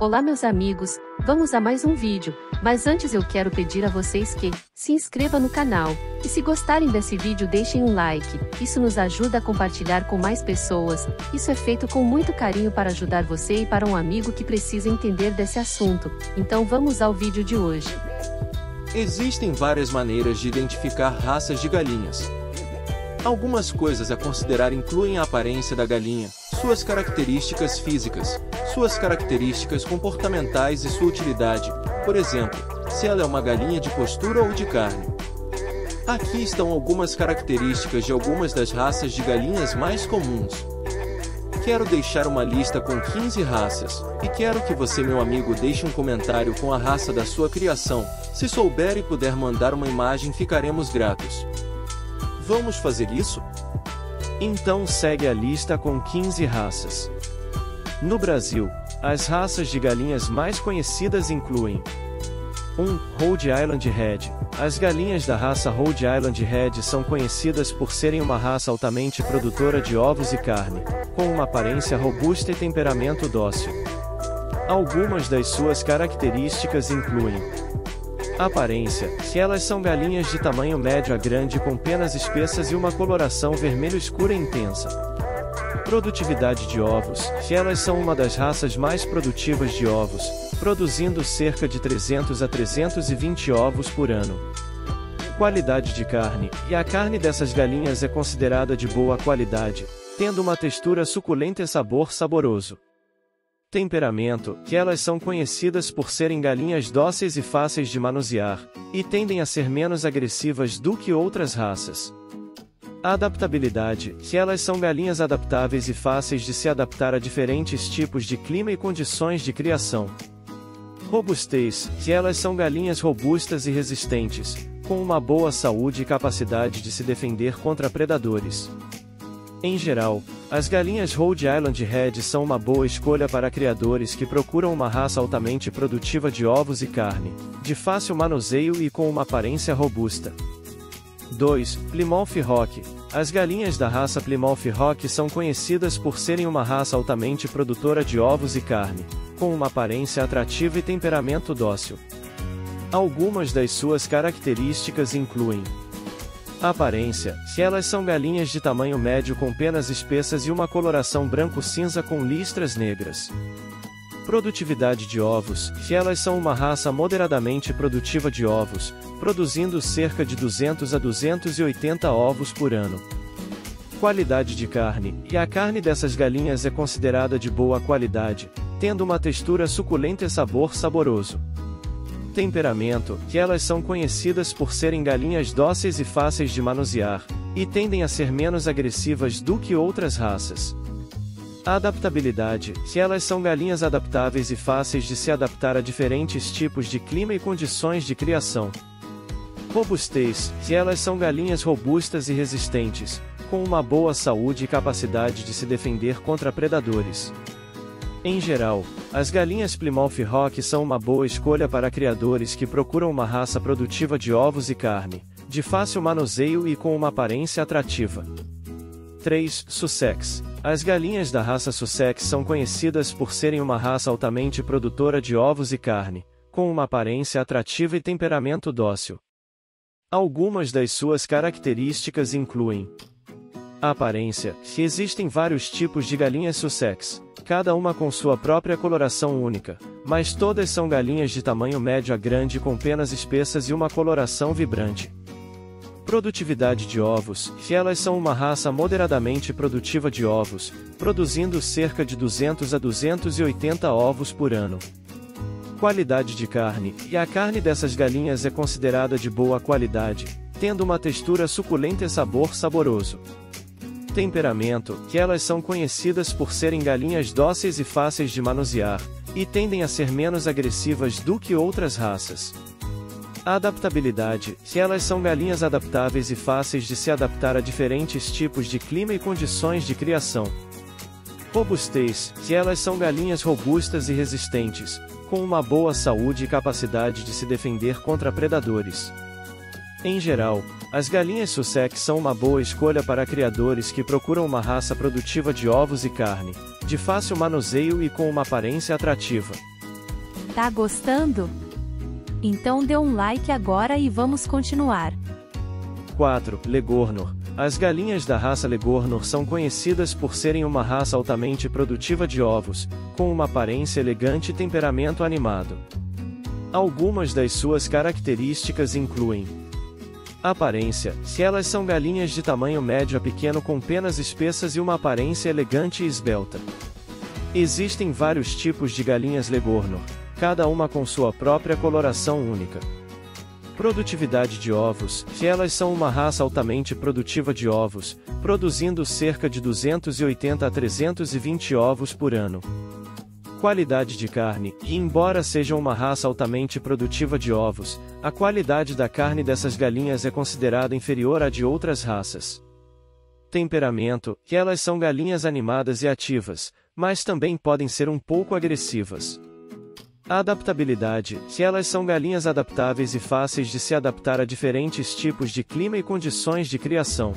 Olá meus amigos, vamos a mais um vídeo, mas antes eu quero pedir a vocês que se inscrevam no canal, e se gostarem desse vídeo deixem um like, isso nos ajuda a compartilhar com mais pessoas, isso é feito com muito carinho para ajudar você e para um amigo que precisa entender desse assunto, então vamos ao vídeo de hoje. Existem várias maneiras de identificar raças de galinhas. Algumas coisas a considerar incluem a aparência da galinha, suas características físicas, suas características comportamentais e sua utilidade, por exemplo, se ela é uma galinha de postura ou de carne. Aqui estão algumas características de algumas das raças de galinhas mais comuns. Quero deixar uma lista com 15 raças, e quero que você, meu amigo, deixe um comentário com a raça da sua criação. Se souber e puder mandar uma imagem, ficaremos gratos. Vamos fazer isso? Então segue a lista com 15 raças. No Brasil, as raças de galinhas mais conhecidas incluem 1. Rhode Island Red. As galinhas da raça Rhode Island Red são conhecidas por serem uma raça altamente produtora de ovos e carne, com uma aparência robusta e temperamento dócil. Algumas das suas características incluem aparência, que elas são galinhas de tamanho médio a grande com penas espessas e uma coloração vermelho escura intensa. Produtividade de ovos, que elas são uma das raças mais produtivas de ovos, produzindo cerca de 300 a 320 ovos por ano. Qualidade de carne, e a carne dessas galinhas é considerada de boa qualidade, tendo uma textura suculenta e sabor saboroso. Temperamento, que elas são conhecidas por serem galinhas dóceis e fáceis de manusear, e tendem a ser menos agressivas do que outras raças. Adaptabilidade, que elas são galinhas adaptáveis e fáceis de se adaptar a diferentes tipos de clima e condições de criação. Robustez, que elas são galinhas robustas e resistentes, com uma boa saúde e capacidade de se defender contra predadores. Em geral, as galinhas Rhode Island Red são uma boa escolha para criadores que procuram uma raça altamente produtiva de ovos e carne, de fácil manuseio e com uma aparência robusta. 2. Plymouth Rock. As galinhas da raça Plymouth Rock são conhecidas por serem uma raça altamente produtora de ovos e carne, com uma aparência atrativa e temperamento dócil. Algumas das suas características incluem aparência, que elas são galinhas de tamanho médio com penas espessas e uma coloração branco-cinza com listras negras. Produtividade de ovos, que elas são uma raça moderadamente produtiva de ovos, produzindo cerca de 200 a 280 ovos por ano. Qualidade de carne, e a carne dessas galinhas é considerada de boa qualidade, tendo uma textura suculenta e sabor saboroso. Temperamento, que elas são conhecidas por serem galinhas dóceis e fáceis de manusear, e tendem a ser menos agressivas do que outras raças. Adaptabilidade, que elas são galinhas adaptáveis e fáceis de se adaptar a diferentes tipos de clima e condições de criação. Robustez, que elas são galinhas robustas e resistentes, com uma boa saúde e capacidade de se defender contra predadores. Em geral, as galinhas Plymouth Rock são uma boa escolha para criadores que procuram uma raça produtiva de ovos e carne, de fácil manuseio e com uma aparência atrativa. 3. Sussex. As galinhas da raça Sussex são conhecidas por serem uma raça altamente produtora de ovos e carne, com uma aparência atrativa e temperamento dócil. Algumas das suas características incluem a aparência, que existem vários tipos de galinhas Sussex, cada uma com sua própria coloração única, mas todas são galinhas de tamanho médio a grande com penas espessas e uma coloração vibrante. Produtividade de ovos, que elas são uma raça moderadamente produtiva de ovos, produzindo cerca de 200 a 280 ovos por ano. Qualidade de carne, e a carne dessas galinhas é considerada de boa qualidade, tendo uma textura suculenta e sabor saboroso. Temperamento, que elas são conhecidas por serem galinhas dóceis e fáceis de manusear, e tendem a ser menos agressivas do que outras raças. Adaptabilidade, que elas são galinhas adaptáveis e fáceis de se adaptar a diferentes tipos de clima e condições de criação. Robustez, que elas são galinhas robustas e resistentes, com uma boa saúde e capacidade de se defender contra predadores. Em geral, as galinhas Sussex são uma boa escolha para criadores que procuram uma raça produtiva de ovos e carne, de fácil manuseio e com uma aparência atrativa. Tá gostando? Então dê um like agora e vamos continuar. 4. Leghornor. As galinhas da raça Leghornor são conhecidas por serem uma raça altamente produtiva de ovos, com uma aparência elegante e temperamento animado. Algumas das suas características incluem: aparência. Se elas são galinhas de tamanho médio a pequeno com penas espessas e uma aparência elegante e esbelta. Existem vários tipos de galinhas Leghornor, cada uma com sua própria coloração única. Produtividade de ovos. Se elas são uma raça altamente produtiva de ovos, produzindo cerca de 280 a 320 ovos por ano. Qualidade de carne. E embora sejam uma raça altamente produtiva de ovos, a qualidade da carne dessas galinhas é considerada inferior à de outras raças. Temperamento. Que elas são galinhas animadas e ativas, mas também podem ser um pouco agressivas. Adaptabilidade. Se elas são galinhas adaptáveis e fáceis de se adaptar a diferentes tipos de clima e condições de criação.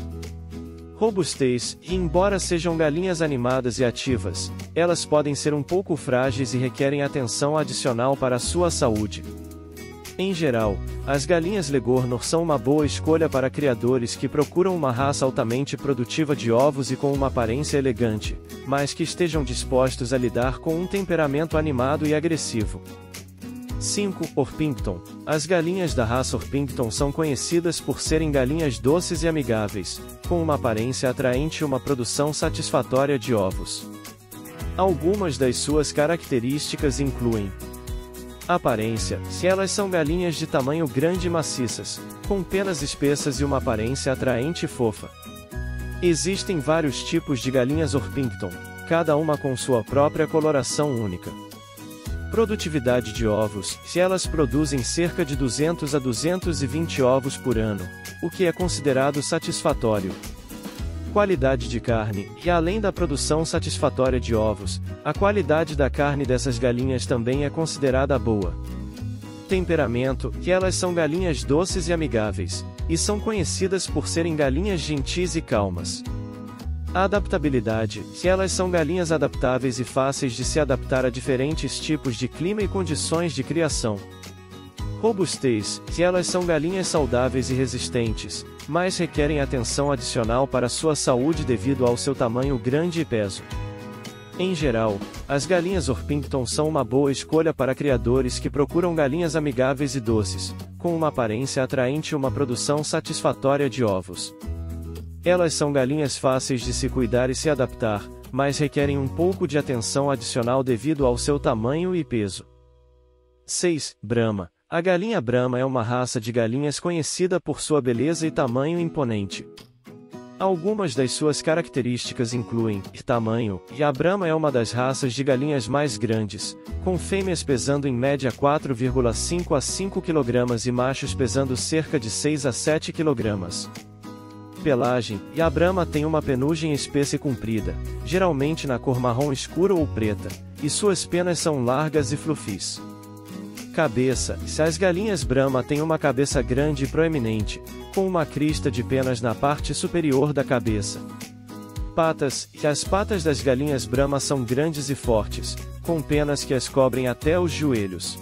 Robustez. E embora sejam galinhas animadas e ativas, elas podem ser um pouco frágeis e requerem atenção adicional para a sua saúde. Em geral, as galinhas Leghornor são uma boa escolha para criadores que procuram uma raça altamente produtiva de ovos e com uma aparência elegante, mas que estejam dispostos a lidar com um temperamento animado e agressivo. 5. Orpington. As galinhas da raça Orpington são conhecidas por serem galinhas doces e amigáveis, com uma aparência atraente e uma produção satisfatória de ovos. Algumas das suas características incluem: aparência. Se elas são galinhas de tamanho grande e maciças, com penas espessas e uma aparência atraente e fofa. Existem vários tipos de galinhas Orpington, cada uma com sua própria coloração única. Produtividade de ovos. Se elas produzem cerca de 200 a 220 ovos por ano, o que é considerado satisfatório. Qualidade de carne. E além da produção satisfatória de ovos, a qualidade da carne dessas galinhas também é considerada boa. Temperamento. Que elas são galinhas doces e amigáveis, e são conhecidas por serem galinhas gentis e calmas. Adaptabilidade. Se elas são galinhas adaptáveis e fáceis de se adaptar a diferentes tipos de clima e condições de criação. Robustez. Se elas são galinhas saudáveis e resistentes, mas requerem atenção adicional para sua saúde devido ao seu tamanho grande e peso. Em geral, as galinhas Orpington são uma boa escolha para criadores que procuram galinhas amigáveis e doces, com uma aparência atraente e uma produção satisfatória de ovos. Elas são galinhas fáceis de se cuidar e se adaptar, mas requerem um pouco de atenção adicional devido ao seu tamanho e peso. 6. Brahma. A galinha Brahma é uma raça de galinhas conhecida por sua beleza e tamanho imponente. Algumas das suas características incluem tamanho, e a Brahma é uma das raças de galinhas mais grandes, com fêmeas pesando em média 4,5 a 5 kg e machos pesando cerca de 6 a 7 kg. Pelagem, e a Brahma tem uma penugem espessa e comprida, geralmente na cor marrom escura ou preta, e suas penas são largas e flufis. Cabeça. Se as galinhas Brahma têm uma cabeça grande e proeminente, com uma crista de penas na parte superior da cabeça. Patas. E as patas das galinhas Brahma são grandes e fortes, com penas que as cobrem até os joelhos.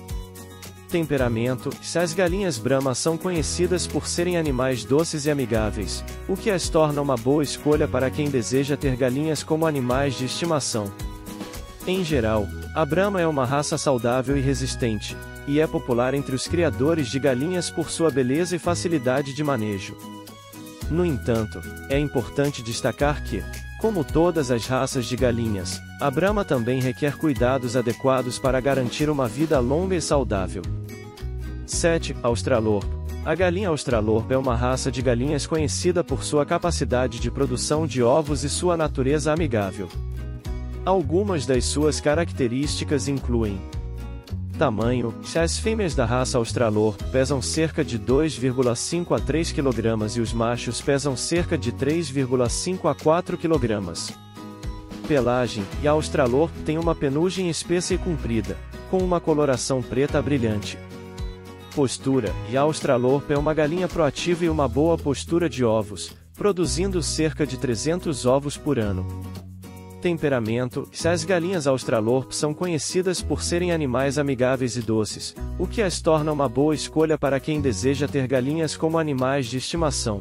Temperamento. Se as galinhas Brahma são conhecidas por serem animais doces e amigáveis, o que as torna uma boa escolha para quem deseja ter galinhas como animais de estimação. Em geral, a Brahma é uma raça saudável e resistente, e é popular entre os criadores de galinhas por sua beleza e facilidade de manejo. No entanto, é importante destacar que, como todas as raças de galinhas, a Brahma também requer cuidados adequados para garantir uma vida longa e saudável. 7. Australorpo. A galinha Australorpo é uma raça de galinhas conhecida por sua capacidade de produção de ovos e sua natureza amigável. Algumas das suas características incluem: tamanho. Se as fêmeas da raça Australorpo pesam cerca de 2,5 a 3 kg e os machos pesam cerca de 3,5 a 4 kg. Pelagem. E a Australorpo tem uma penugem espessa e comprida, com uma coloração preta brilhante. Postura. E a Australorpo é uma galinha proativa e uma boa postura de ovos, produzindo cerca de 300 ovos por ano. Temperamento: as galinhas Australorp são conhecidas por serem animais amigáveis e doces, o que as torna uma boa escolha para quem deseja ter galinhas como animais de estimação.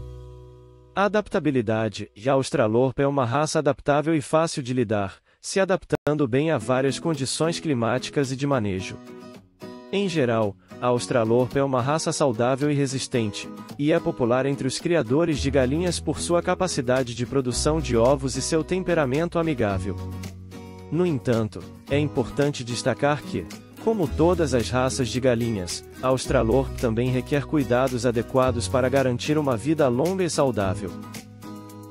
Adaptabilidade: a Australorp é uma raça adaptável e fácil de lidar, se adaptando bem a várias condições climáticas e de manejo. Em geral, a Australorp é uma raça saudável e resistente, e é popular entre os criadores de galinhas por sua capacidade de produção de ovos e seu temperamento amigável. No entanto, é importante destacar que, como todas as raças de galinhas, a Australorp também requer cuidados adequados para garantir uma vida longa e saudável.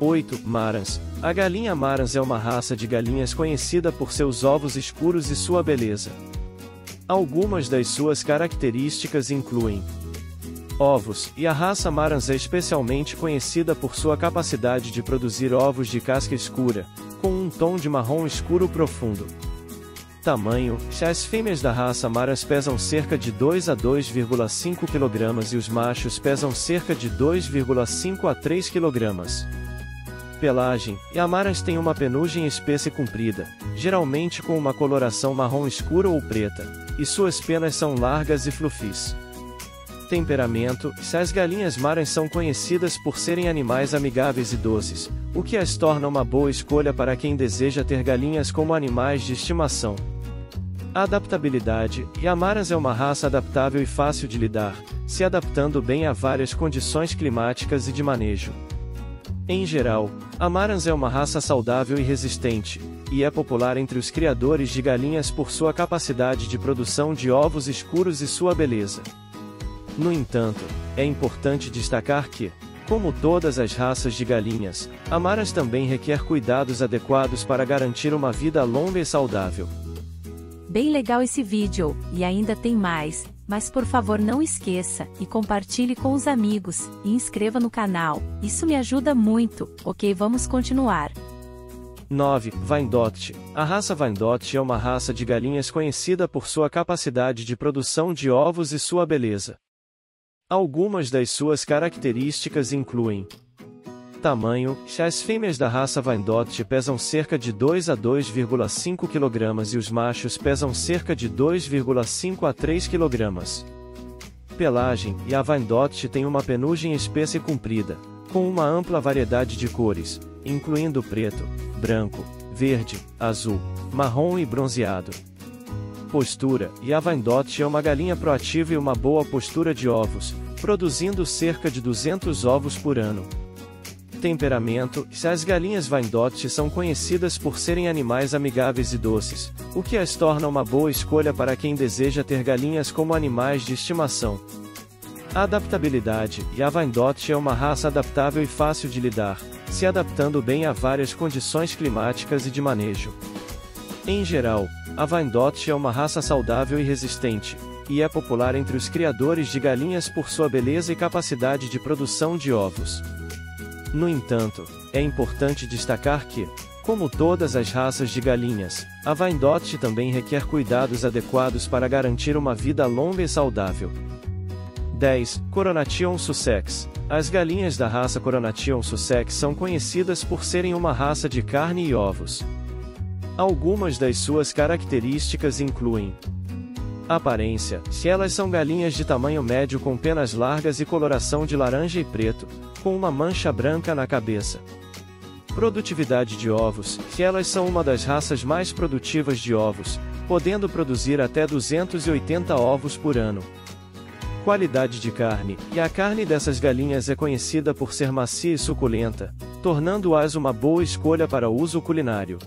8. Marans. A galinha Marans é uma raça de galinhas conhecida por seus ovos escuros e sua beleza. Algumas das suas características incluem ovos, e a raça Marans é especialmente conhecida por sua capacidade de produzir ovos de casca escura, com um tom de marrom escuro profundo. Tamanho: as fêmeas da raça Marans pesam cerca de 2 a 2,5 kg e os machos pesam cerca de 2,5 a 3 kg. Pelagem: a Marans tem uma penugem espessa e comprida, geralmente com uma coloração marrom escura ou preta, e suas penas são largas e flufis. Temperamento: as galinhas Marans são conhecidas por serem animais amigáveis e doces, o que as torna uma boa escolha para quem deseja ter galinhas como animais de estimação. Adaptabilidade: a Marans é uma raça adaptável e fácil de lidar, se adaptando bem a várias condições climáticas e de manejo. Em geral, a Marans é uma raça saudável e resistente, e é popular entre os criadores de galinhas por sua capacidade de produção de ovos escuros e sua beleza. No entanto, é importante destacar que, como todas as raças de galinhas, a Marans também requer cuidados adequados para garantir uma vida longa e saudável. Bem legal esse vídeo, e ainda tem mais, mas por favor não esqueça, e compartilhe com os amigos, e inscreva no canal, isso me ajuda muito, ok? Vamos continuar. 9. Wyandotte. A raça Wyandotte é uma raça de galinhas conhecida por sua capacidade de produção de ovos e sua beleza. Algumas das suas características incluem tamanho: as fêmeas da raça Wyandotte pesam cerca de 2 a 2,5 kg e os machos pesam cerca de 2,5 a 3 kg. Pelagem: a Wyandotte tem uma penugem espessa e comprida, com uma ampla variedade de cores, incluindo preto, branco, verde, azul, marrom e bronzeado. Postura: a Wyandotte é uma galinha proativa e uma boa postura de ovos, produzindo cerca de 200 ovos por ano. Temperamento: as galinhas Wyandotte são conhecidas por serem animais amigáveis e doces, o que as torna uma boa escolha para quem deseja ter galinhas como animais de estimação. Adaptabilidade: a Wyandotte é uma raça adaptável e fácil de lidar, se adaptando bem a várias condições climáticas e de manejo. Em geral, a Wyandotte é uma raça saudável e resistente, e é popular entre os criadores de galinhas por sua beleza e capacidade de produção de ovos. No entanto, é importante destacar que, como todas as raças de galinhas, a Wyandotte também requer cuidados adequados para garantir uma vida longa e saudável. 10. Coronation Sussex. As galinhas da raça Coronation Sussex são conhecidas por serem uma raça de carne e ovos. Algumas das suas características incluem aparência: elas são galinhas de tamanho médio com penas largas e coloração de laranja e preto, com uma mancha branca na cabeça. Produtividade de ovos: elas são uma das raças mais produtivas de ovos, podendo produzir até 280 ovos por ano. Qualidade de carne: a carne dessas galinhas é conhecida por ser macia e suculenta, tornando-as uma boa escolha para uso culinário.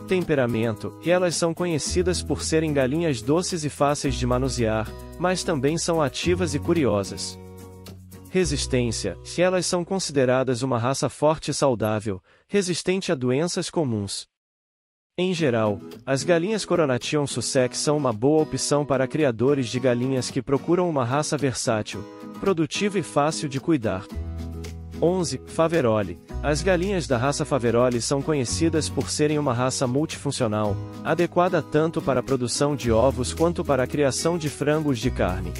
Temperamento: elas são conhecidas por serem galinhas doces e fáceis de manusear, mas também são ativas e curiosas. Resistência: elas são consideradas uma raça forte e saudável, resistente a doenças comuns. Em geral, as galinhas Coronation Sussex são uma boa opção para criadores de galinhas que procuram uma raça versátil, produtiva e fácil de cuidar. 11. Faverolles. As galinhas da raça Faverolles são conhecidas por serem uma raça multifuncional, adequada tanto para a produção de ovos quanto para a criação de frangos de carne.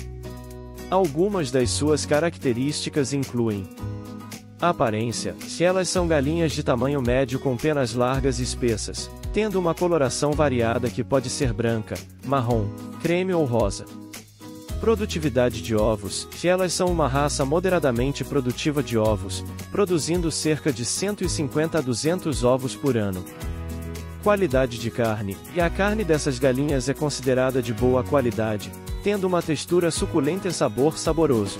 Algumas das suas características incluem Aparência: se elas são galinhas de tamanho médio com penas largas e espessas, tendo uma coloração variada que pode ser branca, marrom, creme ou rosa. Produtividade de ovos: se elas são uma raça moderadamente produtiva de ovos, produzindo cerca de 150 a 200 ovos por ano. Qualidade de carne: e a carne dessas galinhas é considerada de boa qualidade, tendo uma textura suculenta e sabor saboroso.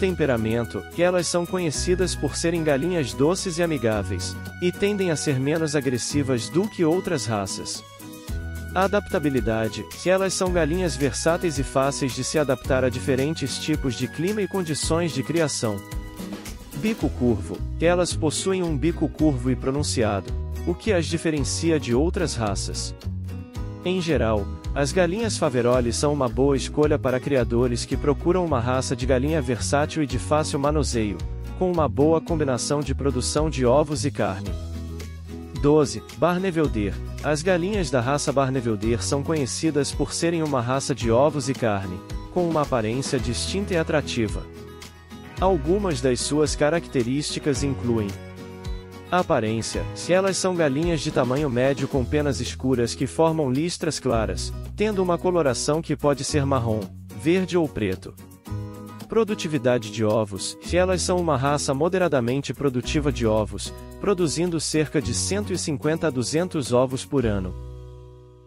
Temperamento: que elas são conhecidas por serem galinhas doces e amigáveis, e tendem a ser menos agressivas do que outras raças. Adaptabilidade: se elas são galinhas versáteis e fáceis de se adaptar a diferentes tipos de clima e condições de criação. Bico curvo: que elas possuem um bico curvo e pronunciado, o que as diferencia de outras raças. Em geral, as galinhas Faverolles são uma boa escolha para criadores que procuram uma raça de galinha versátil e de fácil manuseio, com uma boa combinação de produção de ovos e carne. 12. Barnevelder: as galinhas da raça Barnevelder são conhecidas por serem uma raça de ovos e carne, com uma aparência distinta e atrativa. Algumas das suas características incluem: aparência: se elas são galinhas de tamanho médio com penas escuras que formam listras claras, tendo uma coloração que pode ser marrom, verde ou preto. Produtividade de ovos: se elas são uma raça moderadamente produtiva de ovos, produzindo cerca de 150 a 200 ovos por ano.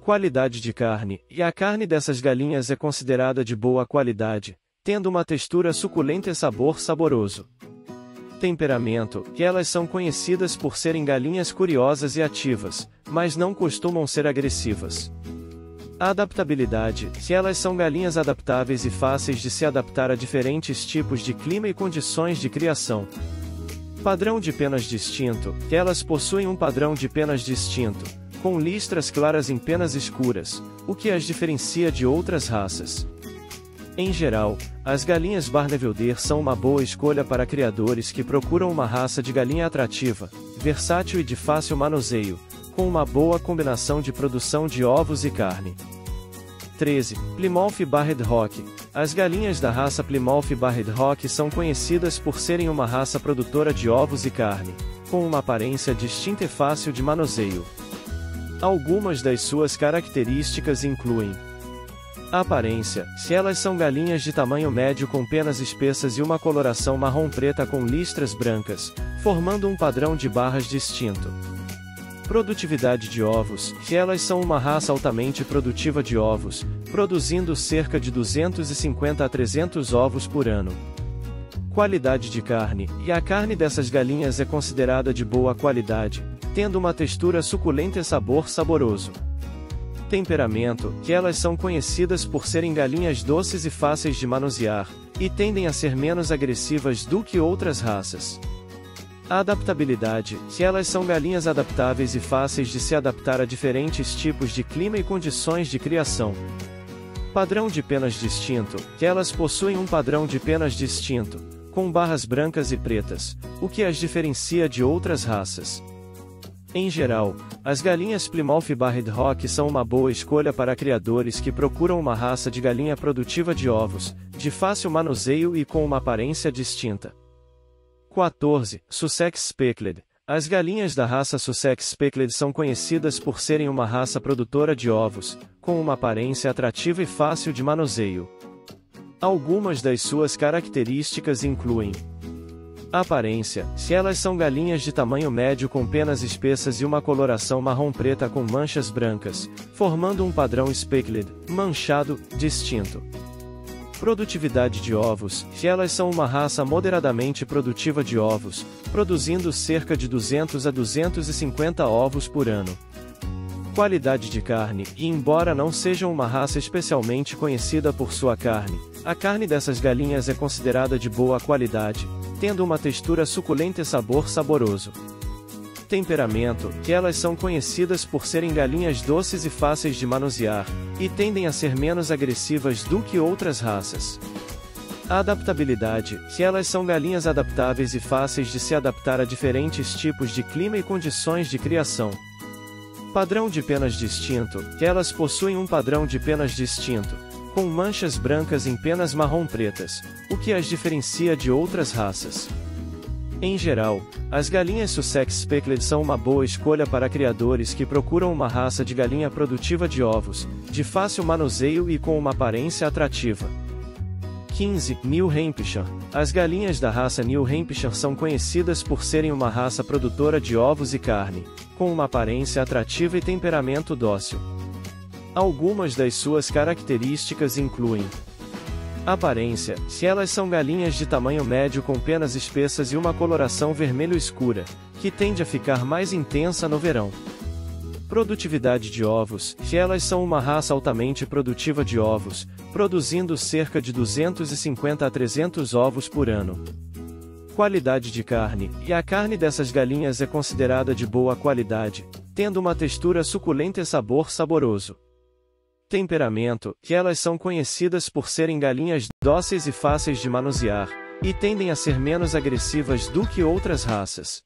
Qualidade de carne: e a carne dessas galinhas é considerada de boa qualidade, tendo uma textura suculenta e sabor saboroso. Temperamento: que elas são conhecidas por serem galinhas curiosas e ativas, mas não costumam ser agressivas. Adaptabilidade: se elas são galinhas adaptáveis e fáceis de se adaptar a diferentes tipos de clima e condições de criação. Padrão de penas distinto: que elas possuem um padrão de penas distinto, com listras claras em penas escuras, o que as diferencia de outras raças. Em geral, as galinhas Barnevelder são uma boa escolha para criadores que procuram uma raça de galinha atrativa, versátil e de fácil manuseio, com uma boa combinação de produção de ovos e carne. 13. Plymouth Barred Rock: as galinhas da raça Plymouth Barred Rock são conhecidas por serem uma raça produtora de ovos e carne, com uma aparência distinta e fácil de manuseio. Algumas das suas características incluem: aparência: se elas são galinhas de tamanho médio com penas espessas e uma coloração marrom-preta com listras brancas, formando um padrão de barras distinto. Produtividade de ovos: se elas são uma raça altamente produtiva de ovos, produzindo cerca de 250 a 300 ovos por ano. Qualidade de carne: e a carne dessas galinhas é considerada de boa qualidade, tendo uma textura suculenta e sabor saboroso. Temperamento: que elas são conhecidas por serem galinhas doces e fáceis de manusear, e tendem a ser menos agressivas do que outras raças. Adaptabilidade: se elas são galinhas adaptáveis e fáceis de se adaptar a diferentes tipos de clima e condições de criação. Padrão de penas distinto: que elas possuem um padrão de penas distinto, com barras brancas e pretas, o que as diferencia de outras raças. Em geral, as galinhas Plymouth Barred Rock são uma boa escolha para criadores que procuram uma raça de galinha produtiva de ovos, de fácil manuseio e com uma aparência distinta. 14. Sussex Speckled: as galinhas da raça Sussex Speckled são conhecidas por serem uma raça produtora de ovos, com uma aparência atrativa e fácil de manuseio. Algumas das suas características incluem: aparência: se elas são galinhas de tamanho médio com penas espessas e uma coloração marrom-preta com manchas brancas, formando um padrão speckled, manchado, distinto. Produtividade de ovos: se elas são uma raça moderadamente produtiva de ovos, produzindo cerca de 200 a 250 ovos por ano. Qualidade de carne: e embora não sejam uma raça especialmente conhecida por sua carne, a carne dessas galinhas é considerada de boa qualidade, tendo uma textura suculenta e sabor saboroso. Temperamento: que elas são conhecidas por serem galinhas doces e fáceis de manusear, e tendem a ser menos agressivas do que outras raças. Adaptabilidade: se elas são galinhas adaptáveis e fáceis de se adaptar a diferentes tipos de clima e condições de criação. Padrão de penas distinto: que elas possuem um padrão de penas distinto, com manchas brancas em penas marrom-pretas, o que as diferencia de outras raças. Em geral, as galinhas Sussex Speckled são uma boa escolha para criadores que procuram uma raça de galinha produtiva de ovos, de fácil manuseio e com uma aparência atrativa. 15. New Hampshire. As galinhas da raça New Hampshire são conhecidas por serem uma raça produtora de ovos e carne, com uma aparência atrativa e temperamento dócil. Algumas das suas características incluem: aparência: se elas são galinhas de tamanho médio com penas espessas e uma coloração vermelho escura, que tende a ficar mais intensa no verão. Produtividade de ovos: se elas são uma raça altamente produtiva de ovos, produzindo cerca de 250 a 300 ovos por ano. Qualidade de carne: e a carne dessas galinhas é considerada de boa qualidade, tendo uma textura suculenta e sabor saboroso. Temperamento: que elas são conhecidas por serem galinhas dóceis e fáceis de manusear, e tendem a ser menos agressivas do que outras raças.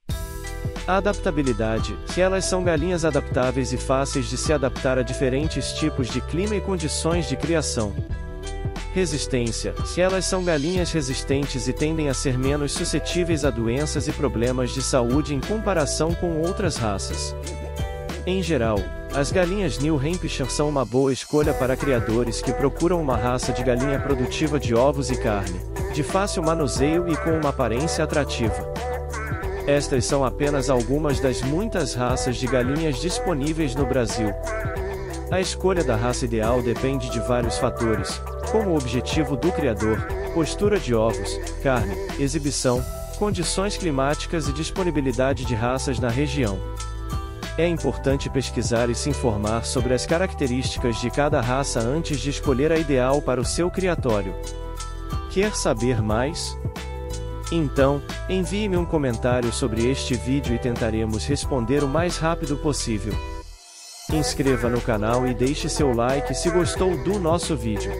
Adaptabilidade: se elas são galinhas adaptáveis e fáceis de se adaptar a diferentes tipos de clima e condições de criação. Resistência: se elas são galinhas resistentes e tendem a ser menos suscetíveis a doenças e problemas de saúde em comparação com outras raças. Em geral, as galinhas New Hampshire são uma boa escolha para criadores que procuram uma raça de galinha produtiva de ovos e carne, de fácil manuseio e com uma aparência atrativa. Estas são apenas algumas das muitas raças de galinhas disponíveis no Brasil. A escolha da raça ideal depende de vários fatores, como o objetivo do criador, postura de ovos, carne, exibição, condições climáticas e disponibilidade de raças na região. É importante pesquisar e se informar sobre as características de cada raça antes de escolher a ideal para o seu criatório. Quer saber mais? Então, envie-me um comentário sobre este vídeo e tentaremos responder o mais rápido possível. Inscreva no canal e deixe seu like se gostou do nosso vídeo.